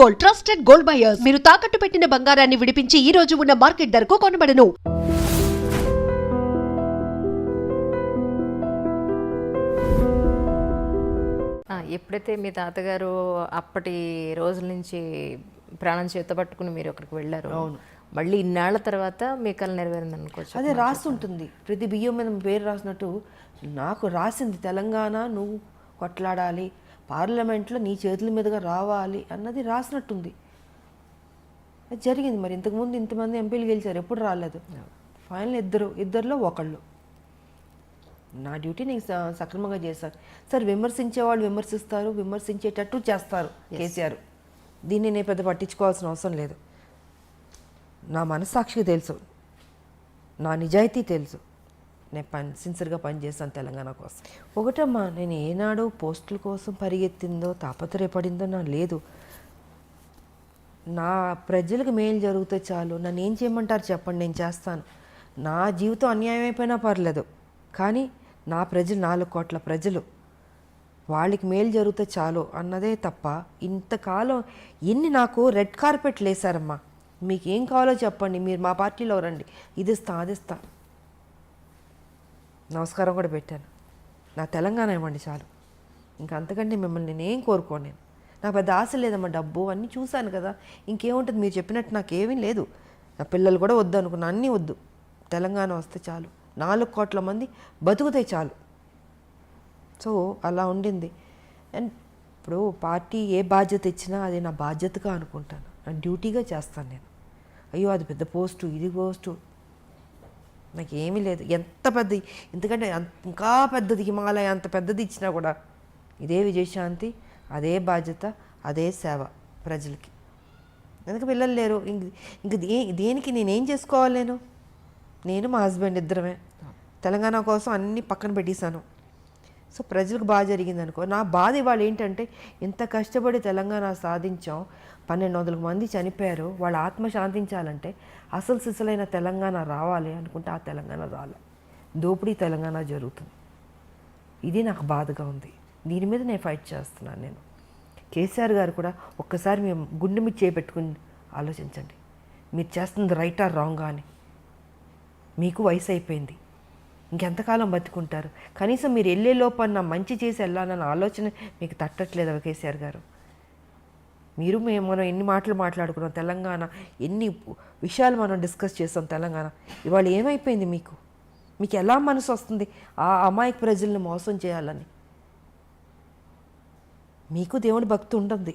Gold, trusted gold buyers. మీరు తాకట్టు పెట్టిన బంగారాన్ని విడిపించి ఈ రోజు ఉన్న మార్కెట్ ధరకు కొనబడను. ఎప్పుడైతే మీ తాతగారు అప్పటి రోజుల నుంచి ప్రాణం చేతపట్టుకుని మీరు అక్కడికి వెళ్ళారు, అవును, మళ్ళీ ఇన్నాళ్ల తర్వాత మీ కళ నెరవేరింది అనుకోవచ్చు. అదే రాస్తుంటుంది ప్రతి బియ్యం మీద పేరు రాసినట్టు నాకు రాసింది తెలంగాణ నువ్వు కొట్లాడాలి, పార్లమెంట్లో నీ చేతుల మీదుగా రావాలి అన్నది రాసినట్టుంది. అది జరిగింది. మరి ఇంతకుముందు ఇంతమంది ఎంపీలు గెలిచారు, ఎప్పుడు రాలేదు. ఫైనల్ ఇద్దరిలో ఒకళ్ళు. నా డ్యూటీ నేను సక్రమంగా చేశాను సార్. విమర్శించే వాళ్ళు విమర్శిస్తారు, విమర్శించేటట్టు చేస్తారు కేసీఆర్. దీన్ని నేను పెద్ద పట్టించుకోవాల్సిన అవసరం లేదు. నా మనస్సాక్షికి తెలుసు, నా నిజాయితీ తెలుసు. నేను సిన్సియర్గా పనిచేస్తాను తెలంగాణ కోసం. ఒకటమ్మా, నేను ఏనాడు పోస్టుల కోసం పరిగెత్తిందో తాపత్రయపడిందో నా లేదు. నా ప్రజలకు మేలు జరిగితే చాలు. నన్ను ఏం చేయమంటారు చెప్పండి, నేను చేస్తాను. నా జీవితం అన్యాయం అయిపోయినా పర్లేదు, కానీ నా ప్రజలు 4 కోట్ల ప్రజలు, వాళ్ళకి మేలు జరిగితే చాలు అన్నదే తప్ప ఇంతకాలం ఎన్ని నాకు రెడ్ కార్పెట్లు వేశారమ్మా. మీకు ఏం కావాలో చెప్పండి, మీరు మా పార్టీలో రండి, ఇది ఇస్తా అది ఇస్తా. నమస్కారం కూడా పెట్టాను. నా తెలంగాణ ఇవ్వండి చాలు, ఇంకా అంతకంటే మిమ్మల్ని నేనేం కోరుకోను. నేను నాకు పెద్ద ఆశ లేదమ్మా. డబ్బు అన్నీ చూశాను కదా, ఇంకేముంటుంది. మీరు చెప్పినట్టు నాకేమీ లేదు. నా పిల్లలు కూడా వద్దు అనుకున్నా, అన్నీ వద్దు. తెలంగాణ వస్తే చాలు, 4 కోట్ల మంది బతుకుతాయి చాలు. సో అలా ఉండింది. అండ్ ఇప్పుడు పార్టీ ఏ బాధ్యత ఇచ్చినా అది నా బాధ్యతగా అనుకుంటాను, నా డ్యూటీగా చేస్తాను నేను. అయ్యో అది పెద్ద పోస్టు, ఇది పోస్టు, నాకు ఏమీ లేదు. ఎంత పెద్దది, ఎందుకంటే ఇంకా పెద్దది, హిమాలయ అంత పెద్దది ఇచ్చినా కూడా ఇదే విజయశాంతి, అదే బాధ్యత, అదే సేవ ప్రజలకి. ఎందుకు పిల్లలు లేరు, ఇంక దేనికి నేనేం చేసుకోవాలి? నేను మా హస్బెండ్ ఇద్దరమే తెలంగాణ కోసం అన్నీ పక్కన పెట్టేశాను. సో ప్రజలకు బాగా జరిగింది అనుకో. నా బాధ ఇవాళ ఏంటంటే, ఇంత కష్టపడి తెలంగాణ సాధించాం, 1200 మంది చనిపోయారు, వాళ్ళ ఆత్మ శాంతించాలంటే అసలు సిసలైన తెలంగాణ రావాలి అనుకుంటే ఆ తెలంగాణ రాలే. దోపిడీ తెలంగాణ జరుగుతుంది. ఇది నాకు బాధగా ఉంది. దీని మీద నేను ఫైట్ చేస్తున్నాను. నేను కేసీఆర్ గారు కూడా ఒక్కసారి మేము గుండె మీద చేపెట్టుకుని ఆలోచించండి, మీరు చేస్తుంది రైటా రాంగా అని. మీకు వయసు అయిపోయింది, ఇంకెంతకాలం బతుకుంటారు? కనీసం మీరు వెళ్ళే లోపల మంచి చేసి వెళ్ళాలన్న ఆలోచన మీకు తట్టట్లేదు కేసీఆర్ గారు. మనం ఎన్ని మాటలు మాట్లాడుకున్నాం తెలంగాణ, ఎన్ని విషయాలు మనం డిస్కస్ చేస్తాం తెలంగాణ. ఇవాళ ఏమైపోయింది? మీకు ఎలా మనసు వస్తుంది ఆ అమాయక ప్రజలను మోసం చేయాలని? మీకు దేవుడి భక్తి ఉంటుంది.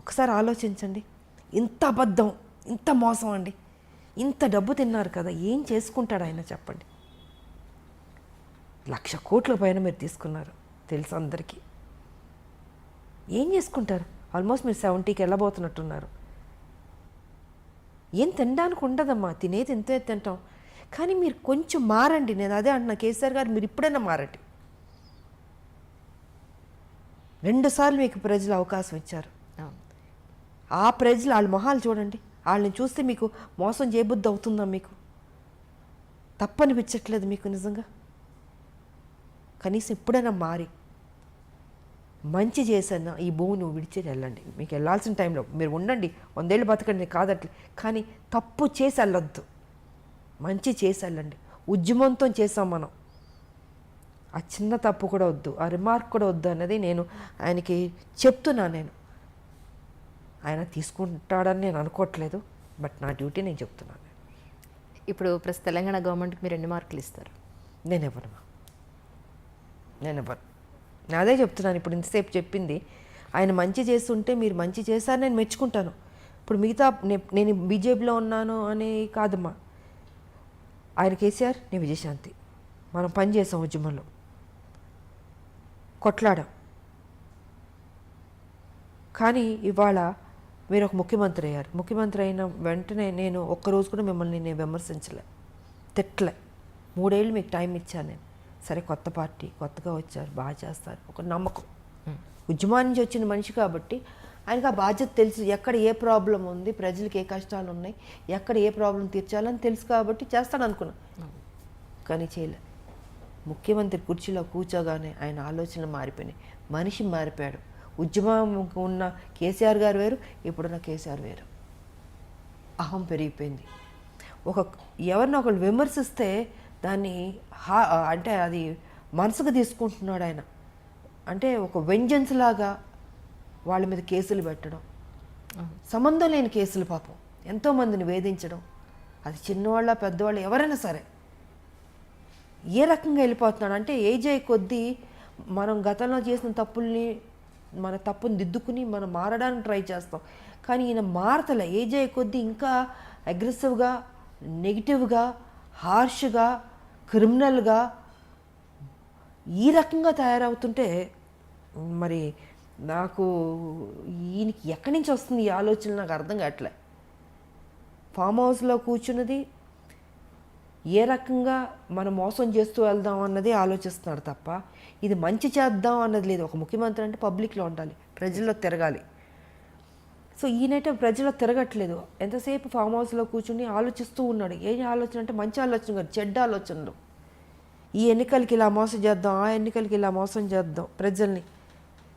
ఒకసారి ఆలోచించండి. ఇంత అబద్ధం, ఇంత మోసం అండి. ఇంత డబ్బు తిన్నారు కదా, ఏం చేసుకుంటాడు ఆయన చెప్పండి? 1,00,000 కోట్ల పైన మీరు తీసుకున్నారు, తెలుసు అందరికీ. ఏం చేసుకుంటారు? ఆల్మోస్ట్ మీరు 70కి వెళ్ళబోతున్నట్టున్నారు. ఏం తినడానికి ఉండదమ్మా, తినేది ఎంతో తింటాం. కానీ మీరు కొంచెం మారండి. నేను అదే అంటున్నా, కేసీఆర్ గారు మీరు ఇప్పుడైనా మారండి. 2 సార్లు మీకు ప్రజలు అవకాశం ఇచ్చారు. ఆ ప్రజలు వాళ్ళ మొహాలు చూడండి, వాళ్ళని చూస్తే మీకు మోసం చేయబుద్ధి అవుతుందా? మీకు తప్పనిపించట్లేదు మీకు నిజంగా? కనీసం ఎప్పుడైనా మారి మంచి చేసన్నా ఈ భూమిని విడిచేది వెళ్ళండి. మీకు వెళ్ళాల్సిన టైంలో మీరు ఉండండి, 100 ఏళ్ళు బతకండి కాదట్లే, కానీ తప్పు చేసి వెళ్ళొద్దు, మంచి చేసి వెళ్ళండి. ఉద్యమంతో చేసాం మనం, ఆ చిన్న తప్పు కూడా వద్దు, ఆ రిమార్క్ కూడా వద్దు అన్నది నేను ఆయనకి చెప్తున్నా. నేను ఆయన తీసుకుంటాడని నేను అనుకోవట్లేదు, బట్ నా డ్యూటీ నేను చెప్తున్నాను. ఇప్పుడు తెలంగాణ గవర్నమెంట్కి మీరు ఎన్ని మార్కులు ఇస్తారు? నేను ఇవ్వను. అదే చెప్తున్నాను. ఇప్పుడు ఇంతసేపు చెప్పింది ఆయన మంచి చేస్తుంటే మీరు మంచి చేశారు, నేను మెచ్చుకుంటాను. ఇప్పుడు మిగతా నేను బీజేపీలో ఉన్నాను అని కాదమ్మా. ఆయన కేసీఆర్, నేను విజయశాంతి, మనం పని చేసాం, ఉద్యమంలో కొట్లాడాం. కానీ ఇవాళ మీరు ఒక ముఖ్యమంత్రి అయ్యారు. ముఖ్యమంత్రి అయిన వెంటనే నేను ఒక్కరోజు కూడా మిమ్మల్ని నేను విమర్శించలే, తిట్టలే. 3 ఏళ్ళు మీకు టైం ఇచ్చాను నేను. సరే, కొత్త పార్టీ, కొత్తగా వచ్చారు, బాగా చేస్తారు, ఒక నమ్మకం. ఉద్యమాన్ని నుంచి వచ్చిన మనిషి కాబట్టి ఆయనకు ఆ బాధ్యత తెలుసు. ఎక్కడ ఏ ప్రాబ్లం ఉంది, ప్రజలకు ఏ కష్టాలు ఉన్నాయి, ఎక్కడ ఏ ప్రాబ్లం తీర్చాలని తెలుసు కాబట్టి చేస్తాడు అనుకున్నా. కానీ చేయలే. ముఖ్యమంత్రి కుర్చీలో కూర్చోగానే ఆయన ఆలోచనలు మారిపోయినాయి, మనిషి మారిపోయాడు. ఉద్యమం ఉన్న కేసీఆర్ గారు వేరు, ఇప్పుడున్న కేసీఆర్ వేరు. అహం పెరిగిపోయింది. ఎవరిని ఒకళ్ళు విమర్శిస్తే దాన్ని అంటే అది మనసుకు తీసుకుంటున్నాడు ఆయన. అంటే ఒక వెంజన్స్ లాగా వాళ్ళ మీద కేసులు పెట్టడం, సంబంధం లేని కేసులు, పాపం ఎంతోమందిని వేధించడం. అది చిన్నవాళ్ళ పెద్దవాళ్ళు ఎవరైనా సరే ఏ రకంగా వెళ్ళిపోతున్నాడు అంటే ఏజ్ అయ్యే కొద్దీ మనం గతంలో చేసిన తప్పుల్ని మన తప్పుని దిద్దుకుని మనం మారడానికి ట్రై చేస్తాం. కానీ ఈయన మారతలే. ఏజ్ అయ్యే కొద్దీ ఇంకా అగ్రెసివ్గా, నెగిటివ్గా, హార్ష్గా, క్రిమినల్గా ఈ రకంగా తయారవుతుంటే మరి నాకు ఈయనకి ఎక్కడి నుంచి వస్తుంది ఈ ఆలోచన నాకు అర్థం కావట్లే. ఫామ్ హౌస్లో కూర్చున్నది ఏ రకంగా మనం మోసం చేస్తూ వెళ్దాం అన్నది ఆలోచిస్తున్నాడు తప్ప ఇది మంచి చేద్దాం అన్నది లేదు. ఒక ముఖ్యమంత్రి అంటే పబ్లిక్లో ఉండాలి, ప్రజల్లో తిరగాలి. సో ఈయనైతే ప్రజల్లో తిరగట్లేదు. ఎంతసేపు ఫామ్ హౌస్లో కూర్చుని ఆలోచిస్తూ ఉన్నాడు. ఏ ఆలోచన అంటే మంచి ఆలోచన కాదు, చెడ్డ ఆలోచనలు. ఈ ఎన్నికలకి ఇలా మోసం చేద్దాం, ఆ ఎన్నికలకి ఇలా మోసం చేద్దాం ప్రజల్ని.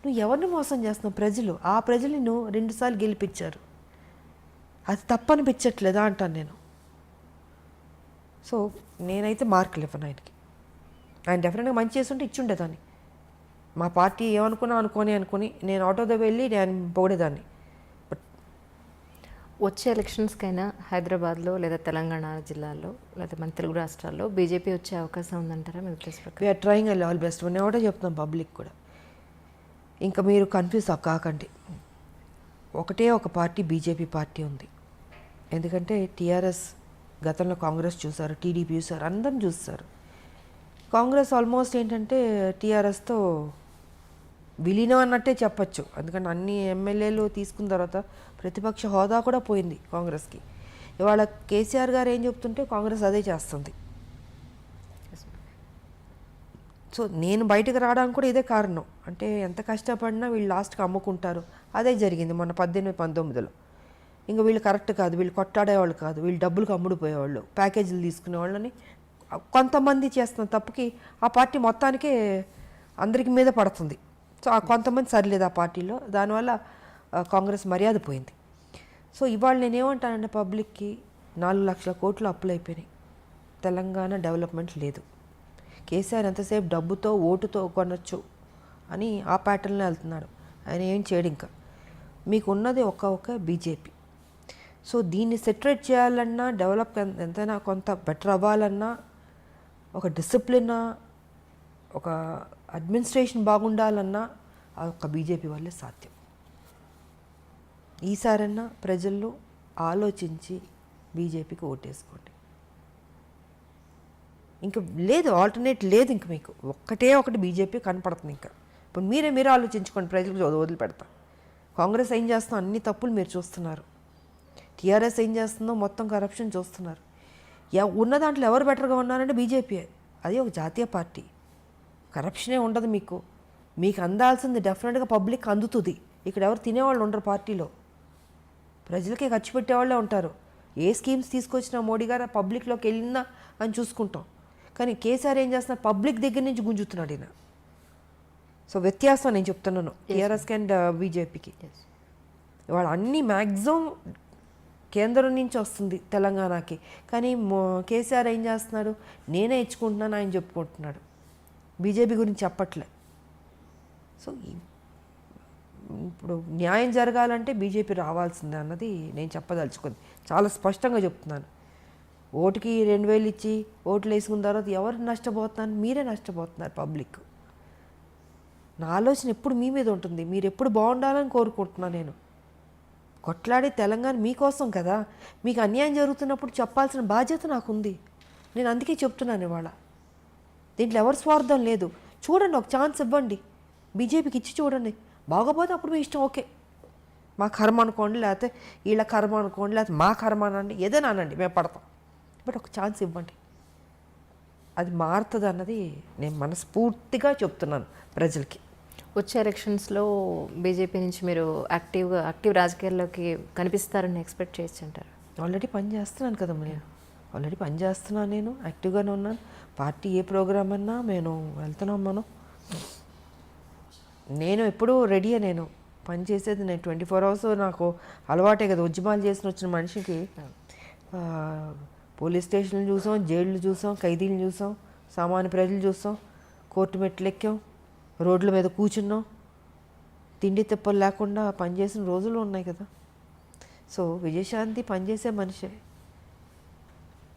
నువ్వు ఎవరిని మోసం చేస్తున్నావు? ప్రజలు. ఆ ప్రజల్ని నువ్వు 2 సార్లు గెలిపించారు. అది తప్పనిపించట్లేదా అంటాను నేను. సో నేనైతే మార్కులు ఇవ్వను ఆయనకి. ఆయన డెఫినెట్గా మంచి చేస్తుంటే ఇచ్చుండేదాన్ని. మా పార్టీ ఏమనుకున్నా అనుకొని నేను ఆటోతో వెళ్ళి నేను పొగిడేదాన్ని. బట్ వచ్చే ఎలక్షన్స్కైనా హైదరాబాద్లో లేదా తెలంగాణ జిల్లాల్లో లేదా మన తెలుగు రాష్ట్రాల్లో బీజేపీ వచ్చే అవకాశం ఉందంటారా మీ ఉద్దేశ ప్రకారం? We are trying all best. నేను ఒకటే చెప్తున్నాను పబ్లిక్ కూడా, ఇంకా మీరు కన్ఫ్యూజ్ కాకండి. ఒకటే ఒక పార్టీ బీజేపీ పార్టీ ఉంది. ఎందుకంటే టీఆర్ఎస్ గతంలో కాంగ్రెస్ చూసారు, టీడీపీ చూసారు, అందరం చూస్తారు. కాంగ్రెస్ ఆల్మోస్ట్ ఏంటంటే టీఆర్ఎస్తో విలీనం అన్నట్టే చెప్పచ్చు. ఎందుకంటే అన్ని ఎమ్మెల్యేలు తీసుకున్న తర్వాత ప్రతిపక్ష హోదా కూడా పోయింది కాంగ్రెస్కి. ఇవాళ కేసీఆర్ గారు ఏం చెప్తుంటే కాంగ్రెస్ అదే చేస్తుంది. సో నేను బయటకు రావడానికి కూడా ఇదే కారణం. అంటే ఎంత కష్టపడినా వీళ్ళు లాస్ట్కి అమ్ముకుంటారు. అదే జరిగింది మొన్న 18-19లో. ఇంకా వీళ్ళు కరెక్ట్ కాదు, వీళ్ళు కొట్టాడేవాళ్ళు కాదు, వీళ్ళు డబ్బులకు అమ్ముడుపోయేవాళ్ళు, ప్యాకేజీలు తీసుకునేవాళ్ళని కొంతమంది చేస్తున్న తప్పుకి ఆ పార్టీ మొత్తానికే అందరికి మీద పడుతుంది. సో ఆ కొంతమంది సరిలేదు ఆ పార్టీలో, దానివల్ల కాంగ్రెస్ మర్యాద పోయింది. సో ఇవాళ నేనేమంటానంటే పబ్లిక్కి 4 లక్షల కోట్లు అప్పులు అయిపోయినాయి. తెలంగాణ డెవలప్మెంట్ లేదు. కేసీఆర్ ఎంతసేపు డబ్బుతో ఓటుతో కొనొచ్చు అని ఆ ప్యాటర్న్లో వెళ్తున్నాడు. ఆయన ఏం చేయడు. ఇంకా మీకు ఉన్నది ఒక బీజేపీ. సో దీన్ని సెటరేట్ చేయాలన్నా, డెవలప్ ఎంతైనా కొంత బెటర్ అవ్వాలన్నా, ఒక డిసిప్లిన్, ఒక అడ్మినిస్ట్రేషన్ బాగుండాలన్నా ఆ ఒక్క బీజేపీ వల్లే సాధ్యం. ఈసారన్నా ప్రజల్లో ఆలోచించి బీజేపీకి ఓటేసుకోండి. ఇంకా లేదు, ఆల్టర్నేట్ లేదు. ఇంక మీకు ఒకటి బీజేపీ కనపడుతుంది. ఇంకా ఇప్పుడు మీరే ఆలోచించుకోండి. ప్రజలకు వదిలిపెడతా. కాంగ్రెస్ ఏం చేస్తుందో అన్ని తప్పులు మీరు చూస్తున్నారు. టీఆర్ఎస్ ఏం చేస్తుందో మొత్తం కరప్షన్ చూస్తున్నారు. ఉన్న దాంట్లో ఎవరు బెటర్గా ఉన్నారంటే బీజేపీయే. అది ఒక జాతీయ పార్టీ. కరప్షనే ఉండదు మీకు. మీకు అందాల్సింది డెఫినెట్గా పబ్లిక్ అందుతుంది. ఇక్కడ ఎవరు తినేవాళ్ళు ఉండరు పార్టీలో. ప్రజలకే ఖర్చు పెట్టేవాళ్ళే ఉంటారు. ఏ స్కీమ్స్ తీసుకొచ్చినా మోడీ గారు పబ్లిక్లోకి వెళ్ళిందా అని చూసుకుంటాం. కానీ కేసీఆర్ ఏం చేస్తున్నారు? పబ్లిక్ దగ్గర నుంచి గుంజుతున్నాడు ఈయన. సో వ్యత్యాసం నేను చెప్తున్నాను టీఆర్ఎస్కి అండ్ బీజేపీకి. ఇవాళ అన్నీ మ్యాక్సిమం కేంద్రం నుంచి వస్తుంది తెలంగాణకి. కానీ కేసీఆర్ ఏం చేస్తున్నాడు? నేనే ఇచ్చుకుంటున్నాను ఆయన చెప్పుకుంటున్నాడు. బీజేపీ గురించి చెప్పట్లే. సో ఇప్పుడు న్యాయం జరగాలంటే బీజేపీ రావాల్సిందే అన్నది నేను చెప్పదలుచుకుంది. చాలా స్పష్టంగా చెప్తున్నాను. ఓటుకి 2000 ఇచ్చి ఓట్లు వేసుకున్న తర్వాత ఎవరు నష్టపోతున్నారు? మీరే నష్టపోతున్నారు, పబ్లిక్. నా ఆలోచన ఎప్పుడు మీ మీద ఉంటుంది. మీరు ఎప్పుడు బాగుండాలని కోరుకుంటున్నాను నేను. కొట్లాడే తెలంగాణ మీకోసం కదా. మీకు అన్యాయం జరుగుతున్నప్పుడు చెప్పాల్సిన బాధ్యత నాకుంది. నేను అందుకే చెప్తున్నాను ఇవాళ. దీంట్లో ఎవరి స్వార్థం లేదు. చూడండి, ఒక ఛాన్స్ ఇవ్వండి, బీజేపీకి ఇచ్చి చూడండి. బాగోపోతే అప్పుడు మీ ఇష్టం. ఓకే, మా కర్మ అనుకోండి, లేకపోతే వీళ్ళ కర్మ అనుకోండి, లేకపోతే మా కర్మ అనండి, ఏదైనా అనండి, మేము పడతాం. బట్ ఒక ఛాన్స్ ఇవ్వండి, అది మారుతుంది అన్నది నేను మనస్ఫూర్తిగా చెప్తున్నాను ప్రజలకి. వచ్చే ఎలక్షన్స్లో బీజేపీ నుంచి మీరు యాక్టివ్ రాజకీయాల్లోకి కనిపిస్తారని ఎక్స్పెక్ట్ చేయొచ్చు అంటారు? ఆల్రెడీ పని చేస్తున్నాను కదా నేను. నేను యాక్టివ్గానే ఉన్నాను. పార్టీ ఏ ప్రోగ్రామ్ అన్నా నేను వెళ్తున్నాం. మనం నేను ఎప్పుడూ రెడీయే, నేను పని చేసేది నేను 24 అవర్స్ నాకు అలవాటే కదా. ఉద్యమాలు చేసిన వచ్చిన మనిషికి పోలీస్ స్టేషన్లు చూసాం, జైళ్ళు చూసాం, ఖైదీలు చూసాం, సామాన్య ప్రజలు చూసాం, కోర్టు మెట్లు ఎక్కాం, రోడ్ల మీద కూర్చున్నాం, తిండి తిప్పలు లేకుండా పనిచేసిన రోజులు ఉన్నాయి కదా. సో విజయశాంతి పనిచేసే మనిషే.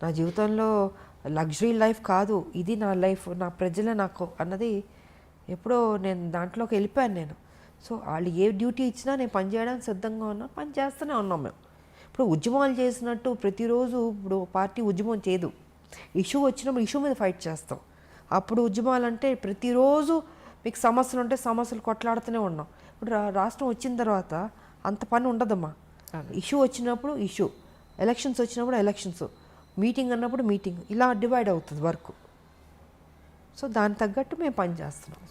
నా జీవితంలో లగ్జరీ లైఫ్ కాదు ఇది, నా లైఫ్, నా ప్రజలే నాకు అన్నది ఎప్పుడో నేను దాంట్లోకి వెళ్ళిపోయాను నేను. సో వాళ్ళు ఏ డ్యూటీ ఇచ్చినా నేను పని చేయడానికి సిద్ధంగా ఉన్నాను, పని చేస్తూనే ఉన్నాం మేము. ఇప్పుడు ఉద్యమాలు చేసినట్టు ప్రతిరోజు ఇప్పుడు పార్టీ ఉద్యమం చేయదు. ఇష్యూ వచ్చినప్పుడు ఇష్యూ మీద ఫైట్ చేస్తాం. అప్పుడు ఉద్యమాలు అంటే ప్రతిరోజు మీకు సమస్యలు ఉంటే సమస్యలు కొట్లాడుతూనే ఉన్నాం. ఇప్పుడు రాష్ట్రం వచ్చిన తర్వాత అంత పని ఉండదమ్మా. ఇష్యూ వచ్చినప్పుడు ఇష్యూ, ఎలక్షన్స్ వచ్చినప్పుడు ఎలక్షన్స్, మీటింగ్ అన్నప్పుడు మీటింగ్, ఇలా డివైడ్ అవుతుంది వర్క్. సో దానికి తగ్గట్టు మేము పని చేస్తున్నాం.